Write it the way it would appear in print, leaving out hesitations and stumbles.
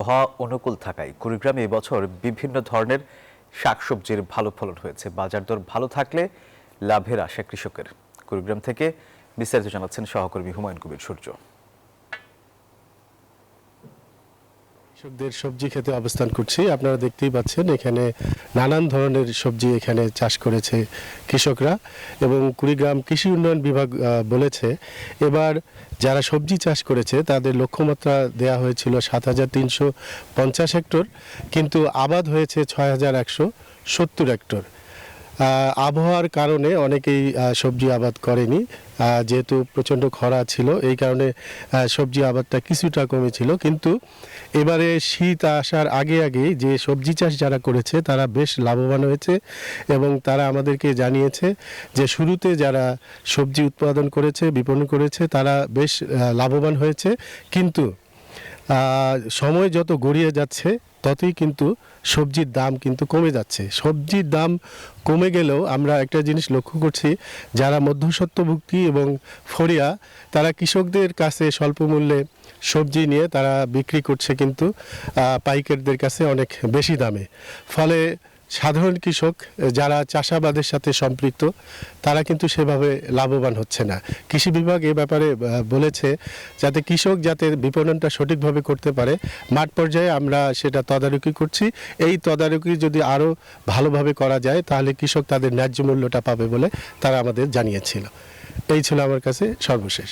আবহাওয়া অনুকূল থাকায় কুড়িগ্রামে এবছর বিভিন্ন ধরনের শাকসবজির ভালো ফলন হয়েছে। বাজার দর ভালো থাকলে লাভের আশা কৃষকের। কুড়িগ্রাম থেকে বিস্তারিত জানাচ্ছেন সহকর্মী হুমায়ুন কবির সূর্য। কৃষকদের সবজি খেতে অবস্থান করছি। আপনারা দেখতেই পাচ্ছেন এখানে নানান ধরনের সবজি এখানে চাষ করেছে কৃষকরা, এবং কুড়িগ্রাম কৃষি উন্নয়ন বিভাগ বলেছে এবার যারা সবজি চাষ করেছে তাদের লক্ষ্যমাত্রা দেয়া হয়েছিল ৭,৩50 হেক্টর, কিন্তু আবাদ হয়েছে ৬,১৭০ হেক্টর। আবহাওয়ার কারণে অনেকেই সবজি আবাদ করেনি, যেহেতু প্রচণ্ড খরা ছিল এই কারণে সবজি আবাদটা কিছুটা কমেছিল। কিন্তু এবারে শীত আসার আগে আগেই যে সবজি চাষ যারা করেছে তারা বেশ লাভবান হয়েছে, এবং তারা আমাদেরকে জানিয়েছে যে শুরুতে যারা সবজি উৎপাদন করেছে বিপণন করেছে তারা বেশ লাভবান হয়েছে, কিন্তু সময় যত গড়িয়ে যাচ্ছে ততই কিন্তু সবজির দাম কিন্তু কমে যাচ্ছে। সবজির দাম কমে গেলেও আমরা একটা জিনিস লক্ষ্য করছি, যারা মধ্যস্বত্বভোগী এবং ফরিয়া তারা কৃষকদের কাছে স্বল্প মূল্যে সবজি নিয়ে তারা বিক্রি করছে, কিন্তু পাইকারদের কাছে অনেক বেশি দামে। ফলে সাধারণ কৃষক যারা চাষাবাদের সাথে সম্পৃক্ত তারা কিন্তু সেভাবে লাভবান হচ্ছে না। কৃষি বিভাগ এ ব্যাপারে বলেছে যাতে কৃষক যাতে বিপণনটা সঠিকভাবে করতে পারে, মাঠ পর্যায়ে আমরা সেটা তদারকি করছি। এই তদারকি যদি আরও ভালোভাবে করা যায় তাহলে কৃষক তাদের ন্যায্য মূল্যটা পাবে বলে তারা আমাদের জানিয়েছিল। এই ছিল আমার কাছে সর্বশেষ।